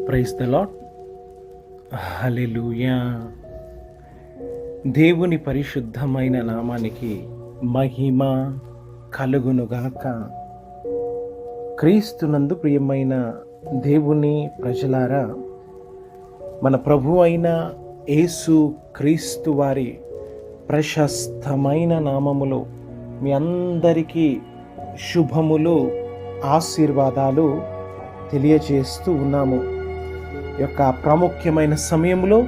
Praise the lord. హల్లెలూయా. దేవుని పరిశుద్ధమైన నామానికి మహిమ కలుగునుగాక. క్రీస్తునందు ప్రియమైన దేవుని ప్రజలారా, మన ప్రభు అయిన యేసు క్రీస్తు వారి ప్రశస్తమైన నామములో మీ అందరికీ శుభములు, ఆశీర్వాదాలు తెలియజేస్తూ ఉన్నాము. ఈ యొక్క ప్రాముఖ్యమైన సమయంలో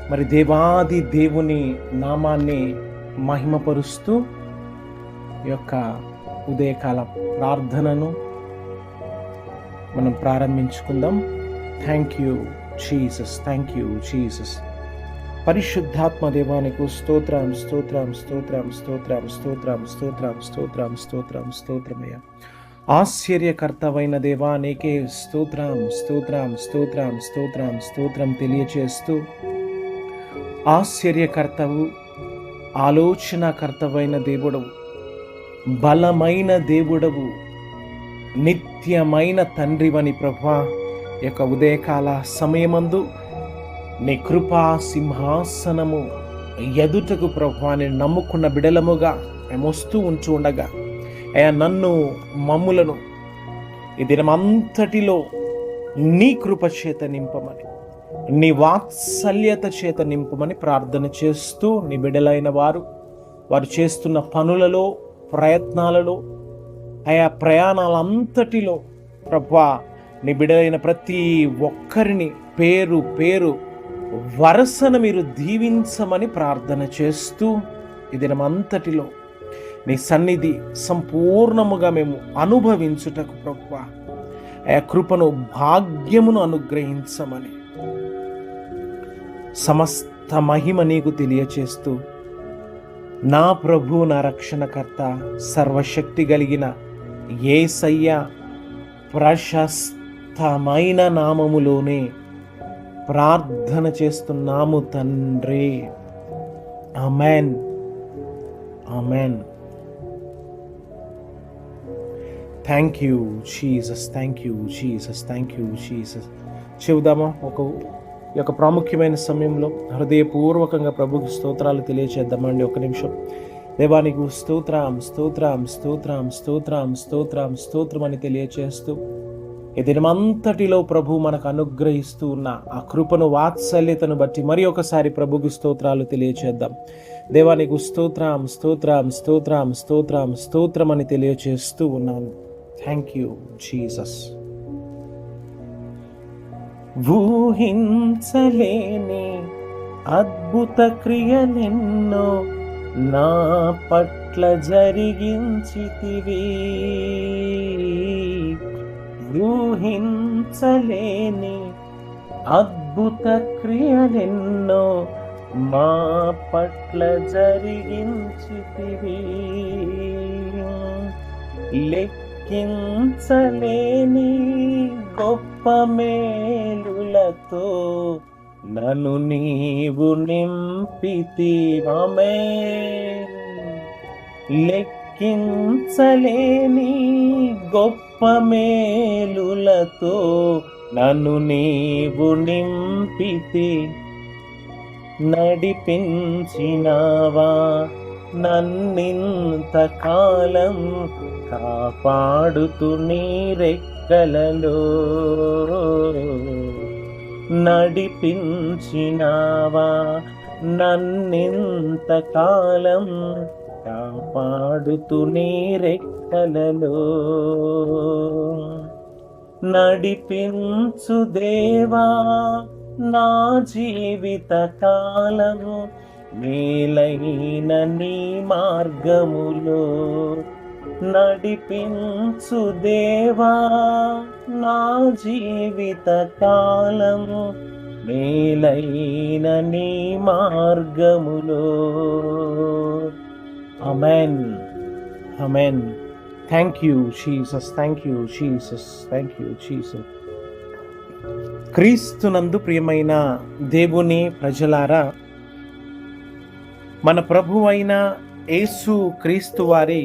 మరి దేవాది దేవుని నామాన్ని మహిమపరుస్తూ ఈ యొక్క ఉదయకాల ప్రార్థనను మనం ప్రారంభించుకుందాం. Thank you Jesus, thank you Jesus. పరిశుద్ధాత్మ దేవానికి స్తోత్రం స్తోత్రం స్తోత్రం స్తోత్రం స్తోత్రం స్తోత్రం స్తోత్రం స్తోత్రం స్తోత్రమయ్య. ఆశ్చర్యకర్తవైన దేవా, నీకే స్తోత్రం స్తోత్రం స్తోత్రం స్తోత్రం స్తోత్రం తెలియచేస్తూ, ఆశ్చర్యకర్తవు, ఆలోచనకర్తవైన దేవుడవు, బలమైన దేవుడవు, నిత్యమైన తండ్రివని ప్రభువా, యొక్క ఉదయకాల సమయమందు నీ కృపా సింహాసనము ఎదుటకు ప్రభువాని నమ్ముకున్న బిడలముగా మేము వస్తూ ఉంటూ ఉండగా, అయ్యా నన్ను మమ్ములను ఈ దినమంతటిలో నీ కృప చేత నింపమని, నీ వాత్సల్యత చేత నింపమని ప్రార్థన చేస్తూ, నీ బిడ్డలైన వారు చేస్తున్న పనులలో, ప్రయత్నాలలో, ఆయా ప్రయాణాలంతటిలో ప్రభువా, నీ బిడ్డలైన ప్రతి ఒక్కరిని పేరు పేరు వరసన మీరు దీవించమని ప్రార్థన చేస్తూ, ఈ దినమంతటిలో నీ సన్నిధి సంపూర్ణముగా మేము అనుభవించుటకు ప్రభువా, ఆ కృపను, భాగ్యమును అనుగ్రహించమని సమస్త మహిమ నీకు తెలియచేస్తూ, నా ప్రభు, నా రక్షణకర్త, సర్వశక్తి కలిగిన యేసయ్య ప్రశస్తమైన నామములోనే ప్రార్థన చేస్తున్నాము తండ్రి. Amen, amen. Thank you Jesus, thank you Jesus, thank you Jesus. చెబుదామా? ఈ యొక్క ప్రాముఖ్యమైన సమయంలో హృదయపూర్వకంగా ప్రభుకి స్తోత్రాలు తెలియచేద్దామండి. ఒక నిమిషం. దేవానికి స్తోత్రం స్తోత్రం స్తోత్రం స్తోత్రం స్తోత్రం స్తోత్రం అని తెలియచేస్తూ, ఈ దినమంతటిలో ప్రభు మనకు అనుగ్రహిస్తూ ఉన్న ఆ కృపను, వాత్సల్యతను బట్టి మరి ఒకసారి ప్రభుకి స్తోత్రాలు తెలియచేద్దాం. దేవానికి స్తోత్రం స్తోత్రం స్తోత్రం స్తోత్రం స్తోత్రం అని తెలియచేస్తూ ఉన్నాను. Thank you Jesus. ఊహించలేని అద్భుత క్రియలెన్నో నా పట్ల జరిగించితివి. ఊహించలేని అద్భుత క్రియలెన్నో మా పట్ల జరిగించితివి. లెక్కించలేని గొప్ప మేలులతో నన్ను నీవు నింపితివమే. లెక్కించలేని గొప్ప మేలులతో నన్ను నీవు నింపితి. నడిపించినావా నన్నింతకాలం, కాపాడుతూ నీ రెక్కలలో. నడిపించినావా నన్నింతకాలం, కాపాడుతూ నీ రెక్కలలో. నడిపించు దేవా నా జీవిత కాలము, మేలైన నీ మార్గములో. నడిపించు దేవా నా జీవిత కాలము, మేలైన నీ మార్గములో. Amen, amen. Thank you Jesus, thank you Jesus, thank you Jesus. క్రీస్తునందు ప్రియమైన దేవుని ప్రజలారా, మన ప్రభువైన యేసు క్రీస్తు వారి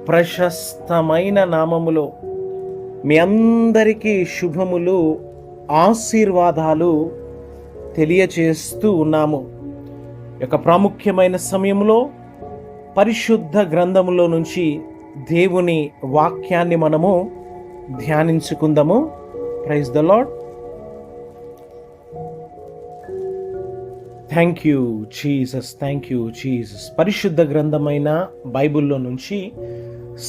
ప్రశస్తమైన నామములో మీ అందరికీ శుభములు, ఆశీర్వాదాలు తెలియచేస్తూ ఉన్నాము. యొక్క ప్రాముఖ్యమైన సమయంలో పరిశుద్ధ గ్రంథములో నుంచి దేవుని వాక్యాన్ని మనము ధ్యానించుకుందాము. Praise the Lord. Thank you Jesus, thank you Jesus. పరిశుద్ధ గ్రంథమైన బైబిల్లో నుంచి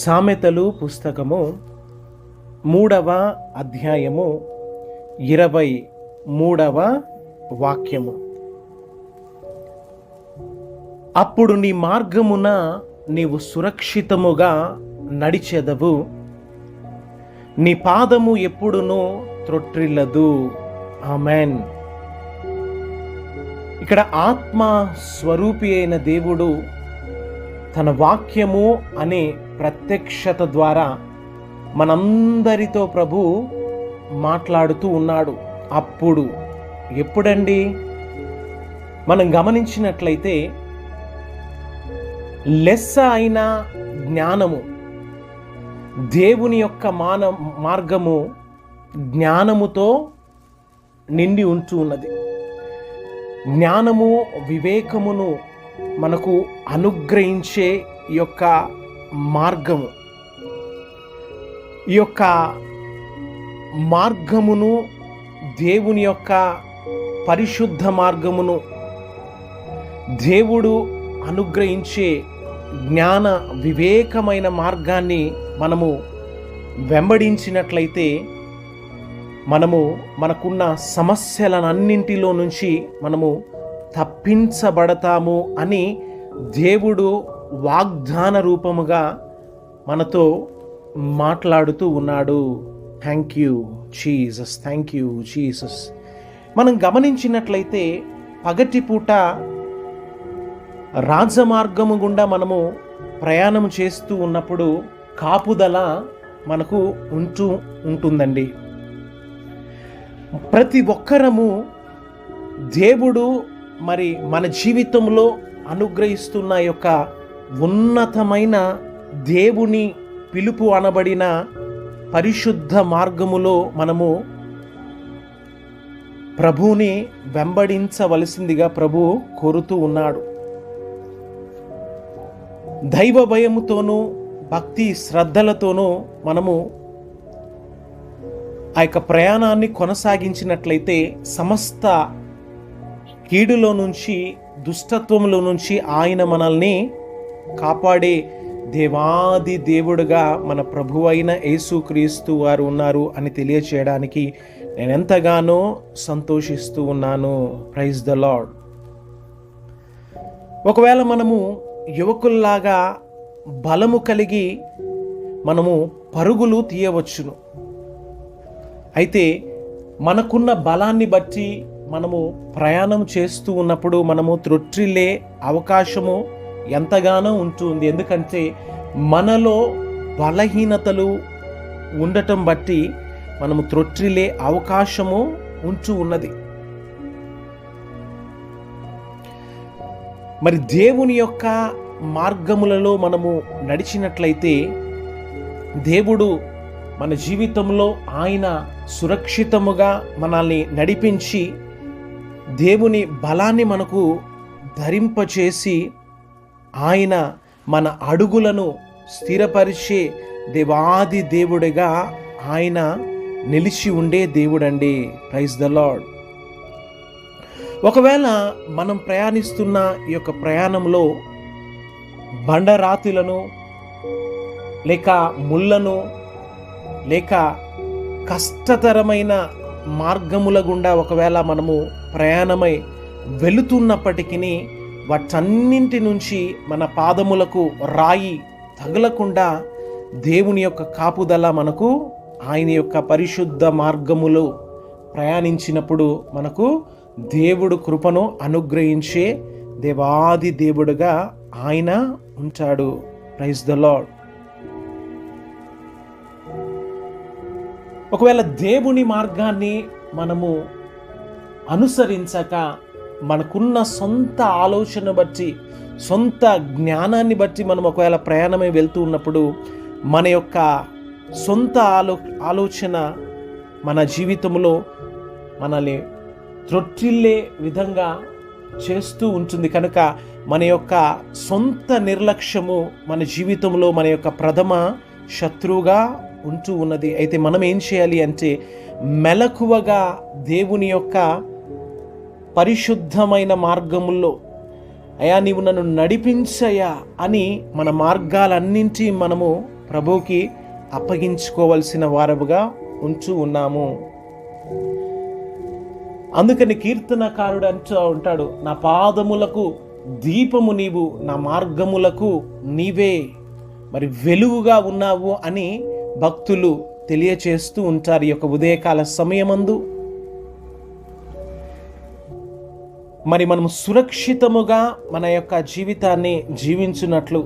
సామెతలు పుస్తకము 3వ అధ్యాయము 23వ వాక్యము. అప్పుడు నీ మార్గమున నీవు సురక్షితముగా నడిచెదవు, నీ పాదము ఎప్పుడునూ త్రొట్రిల్లదు. ఆమెన్. ఇక్కడ ఆత్మ స్వరూపి అయిన దేవుడు తన వాక్యము అనే ప్రత్యక్షత ద్వారా మనందరితో ప్రభు మాట్లాడుతూ ఉన్నాడు. అప్పుడు ఎప్పుడండి? మనం గమనించినట్లయితే లెస్స అయిన జ్ఞానము, దేవుని యొక్క మార్గము జ్ఞానముతో నిండి ఉంటూ ఉన్నది. జ్ఞానము వివేకమును మనకు అనుగ్రహించే ఈ యొక్క మార్గము, ఈ యొక్క మార్గమును, దేవుని యొక్క పరిశుద్ధ మార్గమును, దేవుడు అనుగ్రహించే జ్ఞాన వివేకమైన మార్గాన్ని మనము వెంబడించినట్లయితే మనకున్న సమస్యలన్నింటిలో నుంచి మనము తప్పించబడతాము అని దేవుడు వాగ్దాన రూపముగా మనతో మాట్లాడుతూ ఉన్నాడు. Thank you Jesus, thank you Jesus. మనం గమనించినట్లయితే పగటిపూట రాజమార్గము గుండా మనము ప్రయాణం చేస్తూ ఉన్నప్పుడు కాపుదల మనకు ఉంటుందండి. ప్రతి ఒక్కరము దేవుడు మన జీవితంలో అనుగ్రహిస్తున్న యొక్క ఉన్నతమైన దేవుని పిలుపు అనబడిన పరిశుద్ధ మార్గములో మనము ప్రభువుని వెంబడించవలసిందిగా ప్రభు కోరుతూ ఉన్నాడు. దైవ భయముతోనూ భక్తి శ్రద్ధలతోనూ మనము ఆ యొక్క ప్రయాణాన్ని కొనసాగించినట్లయితే సమస్త కీడులో నుంచి, దుష్టత్వంలో నుంచి ఆయన మనల్ని కాపాడే దేవాది దేవుడుగా మన ప్రభు అయిన యేసుక్రీస్తు వారు ఉన్నారు అని తెలియచేయడానికి నేను ఎంతగానో సంతోషిస్తూ ఉన్నాను. Praise the lord. ఒకవేళ మనము యువకుల్లాగా బలము కలిగి మనము పరుగులు తీయవచ్చును. అయితే మనకున్న బలాన్ని బట్టి మనము ప్రయాణం చేస్తూ ఉన్నప్పుడు మనము త్రొట్రిల్లే అవకాశము ఎంతగానో ఉంటుంది. ఎందుకంటే మనలో బలహీనతలు ఉండటం బట్టి మనము త్రొట్రిల్లే అవకాశము ఉన్నది. మరి దేవుని యొక్క మార్గములలో మనము నడిచినట్లయితే దేవుడు మన జీవితంలో ఆయన సురక్షితముగా మనల్ని నడిపించి దేవుని బలాన్ని మనకు ధరింపచేసి ఆయన మన అడుగులను స్థిరపరిచే దేవాది దేవుడిగా ఆయన నిలిచి ఉండే దేవుడండి. Praise the lord. ఒకవేళ మనం ప్రయాణిస్తున్న ఈ యొక్క ప్రయాణంలో బండరాతులను లేక ముళ్ళను లేక కష్టతరమైన మార్గముల గుండా ఒకవేళ మనము ప్రయాణమై వెళుతున్నప్పటికీ వాటన్నింటి నుంచి మన పాదములకు రాయి తగలకుండా దేవుని యొక్క కాపుదల మనకు ఆయన యొక్క పరిశుద్ధ మార్గములో ప్రయాణించినప్పుడు మనకు దేవుడు కృపను అనుగ్రహించే దేవాది దేవుడుగా ఆయన ఉంటాడు. Praise the lord. ఒకవేళ దేవుని మార్గాన్ని మనము అనుసరించక మనకున్న సొంత ఆలోచన బట్టి, సొంత జ్ఞానాన్ని బట్టి మనం ఒకవేళ ప్రయాణమై వెళ్తూ ఉన్నప్పుడు మన యొక్క సొంత ఆలోచన మన జీవితంలో మనల్ని త్రొట్టిల్లే విధంగా చేస్తూ ఉంటుంది. కనుక మన యొక్క సొంత నిర్లక్ష్యము మన జీవితంలో మన యొక్క ప్రథమ శత్రువుగా ఉంటూ ఉన్నది. అయితే మనం ఏం చేయాలి అంటే మెలకువగా దేవుని యొక్క పరిశుద్ధమైన మార్గముల్లో అయా నీవు నన్ను నడిపించయ్యా అని మన మార్గాలన్నింటి మనము ప్రభువుకి అప్పగించుకోవలసిన వారముగా ఉంటూ ఉన్నాము. అందుకని కీర్తనకారుడు అంటూ ఉంటాడు, నా పాదములకు దీపము నీవు, నా మార్గములకు నీవే మరి వెలుగుగా ఉన్నావు అని భక్తులు తెలియచేస్తూ ఉంటారు. ఈ యొక్క ఉదయకాల సమయమందు మరి మనము సురక్షితముగా మన యొక్క జీవితాన్ని జీవించున్నట్లు,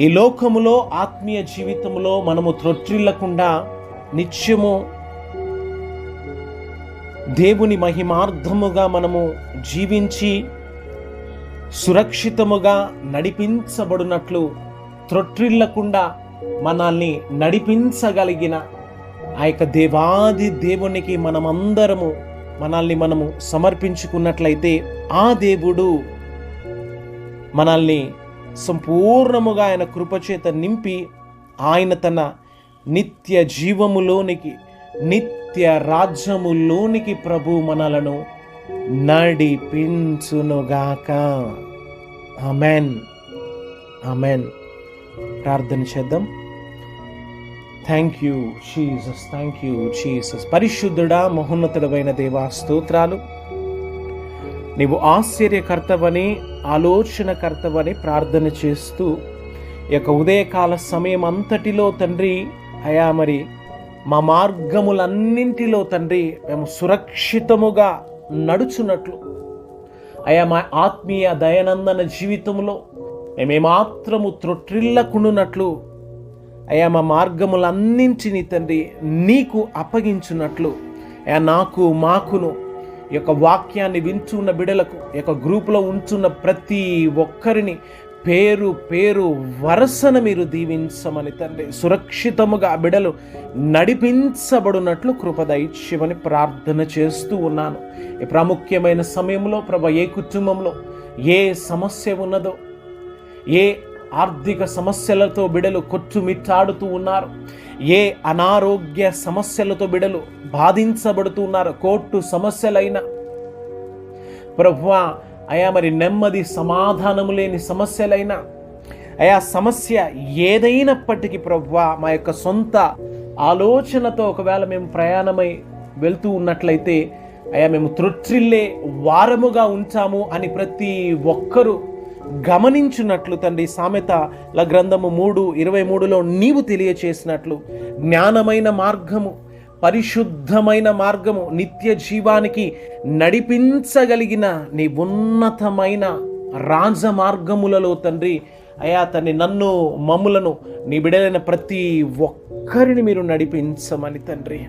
ఈ లోకములో ఆత్మీయ జీవితంలో మనము త్రొట్టిల్లకుండా నిత్యము దేవుని మహిమార్థముగా మనము జీవించి సురక్షితముగా నడిపించబడినట్లు, త్రొట్టిల్లకుండా మనల్ని నడిపించగలిగిన ఆ యొక్క దేవాది దేవునికి మనమందరము మనల్ని సమర్పించుకున్నట్లయితే ఆ దేవుడు మనల్ని సంపూర్ణముగా ఆయన కృపచేత నింపి ఆయన తన నిత్య జీవములోనికి, నిత్య రాజ్యములోనికి ప్రభు మనలను నడిపించునుగాక. Amen, amen. ప్రార్థన చేద్దాం. Thank you Jesus, thank you Jesus. పరిశుద్ధుడా, మహోన్నతుడమైన దేవా, స్తోత్రాలు. నీవు ఆశ్చర్యకర్తవని, ఆలోచనకర్తవని ప్రార్థన చేస్తూ ఈ యొక్క ఉదయకాల సమయం అంతటిలో తండ్రి అయా మరి మా మార్గములన్నింటిలో తండ్రి మేము సురక్షితముగా నడుచున్నట్లు, అయా మా ఆత్మీయ దయానందన జీవితంలో మేమేమాత్రము త్రొట్టిల్లకుండునట్లు, అయా మా మార్గములన్నింటినీ తండ్రి నీకు అప్పగించున్నట్లు, అయా నాకు మాకును ఈ యొక్క వాక్యాన్ని వింటున్న బిడలకు, ఈ యొక్క గ్రూపులో ఉంటున్న ప్రతి ఒక్కరిని పేరు పేరు వరసన మీరు దీవించమని తండ్రి, సురక్షితముగా బిడలు నడిపించబడినట్లు కృప దయచేయమని ప్రార్థన చేస్తూ ఉన్నాను. ఈ ప్రాముఖ్యమైన సమయంలో ప్రభు, ఏ కుటుంబంలో ఏ సమస్య ఉన్నదో, ఏ ఆర్థిక సమస్యలతో బిడలు కొట్టుమిట్టాడుతూ ఉన్నారు, ఏ అనారోగ్య సమస్యలతో బిడలు బాధించబడుతూ ఉన్నారు, కోర్టు సమస్యలైనా ప్రభువా అయా మరి నెమ్మది సమాధానము లేని సమస్యలైనా, అయా సమస్య ఏదైనప్పటికీ ప్రభువా మా యొక్క సొంత ఆలోచనతో ఒకవేళ మేము ప్రయాణమై వెళ్తూ ఉన్నట్లయితే అయా మేము త్రొట్టిల్లే వారముగా ఉంటాము అని ప్రతి ఒక్కరూ గమనించున్నట్లు తండ్రి, సామెతల గ్రంథము 3:23 నీవు తెలియచేసినట్లు జ్ఞానమైన మార్గము, పరిశుద్ధమైన మార్గము, నిత్య జీవానికి నడిపించగలిగిన నీ ఉన్నతమైన రాజ మార్గములలో తండ్రి అయా తండ్రి నన్ను, మమ్ములను, నీ బిడలైన ప్రతి ఒక్కరిని మీరు నడిపించమని తండ్రి,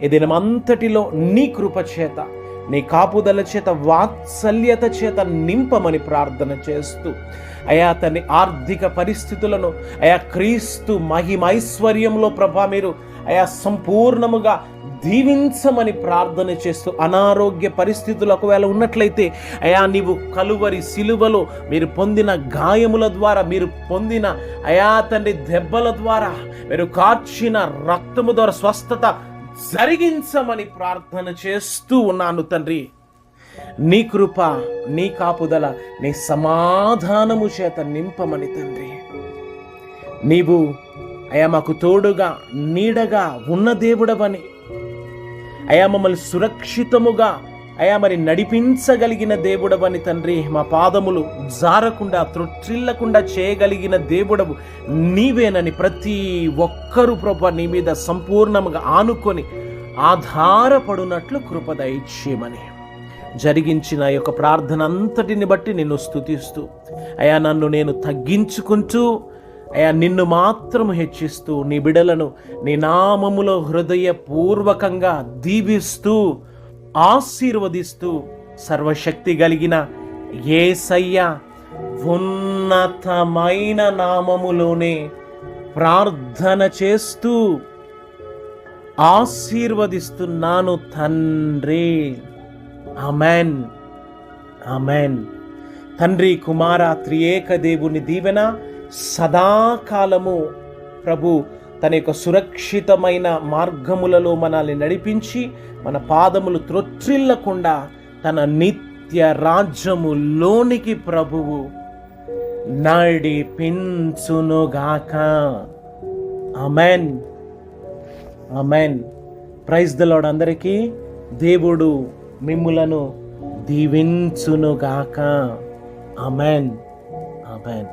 ఈ దినమంతటిలో నీ కృప చేత, నీ కాపుదల చేత, వాత్సల్యత చేత నింపమని ప్రార్థన చేస్తూ అయా తన్ని ఆర్థిక పరిస్థితులను అయా క్రీస్తు మహిమైశ్వర్యంలో ప్రభా మీరు అయా సంపూర్ణముగా దీవించమని ప్రార్థన చేస్తూ, అనారోగ్య పరిస్థితులు ఒకవేళ ఉన్నట్లయితే అయా నీవు కలువరి సిలువలో మీరు పొందిన గాయముల ద్వారా, మీరు పొందిన అయా తండ్రి దెబ్బల ద్వారా, మీరు కార్చిన రక్తము ద్వారా స్వస్థత జరిగించమని ప్రార్థన చేస్తూ ఉన్నాను తండ్రి. నీ కృప, నీ కాపుదల, నీ సమాధానము చేత నింపమని తండ్రి. నీవు అయా మాకు తోడుగా నీడగా ఉన్న దేవుడవని, అయా మమ్మల్ని సురక్షితముగా అయా మరి నడిపించగలిగిన దేవుడవని తండ్రి, మా పాదములు జారకుండా త్రొట్టిల్లకుండా చేయగలిగిన దేవుడవు నీవేనని ప్రతి ఒక్కరూ ప్రభు నీ మీద సంపూర్ణముగా ఆనుకొని ఆధారపడునట్లు కృప దయచేయమని జరిగించిన ఈ యొక్క ప్రార్థన అంతటిని బట్టి నిన్ను స్తుతిస్తూ అయా నన్ను నేను తగ్గించుకుంటూ అయా నిన్ను మాత్రము హెచ్చిస్తూ నీ బిడలను నీ నామములో హృదయపూర్వకంగా దీవిస్తూ ఆశీర్వదిస్తూ సర్వశక్తి కలిగిన యేసయ్య ఉన్నతమైన నామములోనే ప్రార్థన చేస్తూ ఆశీర్వదిస్తున్నాను తండ్రి. Amen, amen. తండ్రి, కుమార, త్రియేక దేవుని దీవెన సదాకాలము ప్రభు తన యొక్క సురక్షితమైన మార్గములలో మనల్ని నడిపించి మన పాదములు త్రొట్రిల్లకుండా తన నిత్య రాజ్యములోనికి ప్రభువు నడిపించునుగాక. Amen, amen. Praise the lord. అందరికీ దేవుడు మిమ్ములను దీవించునుగాక. Amen, amen.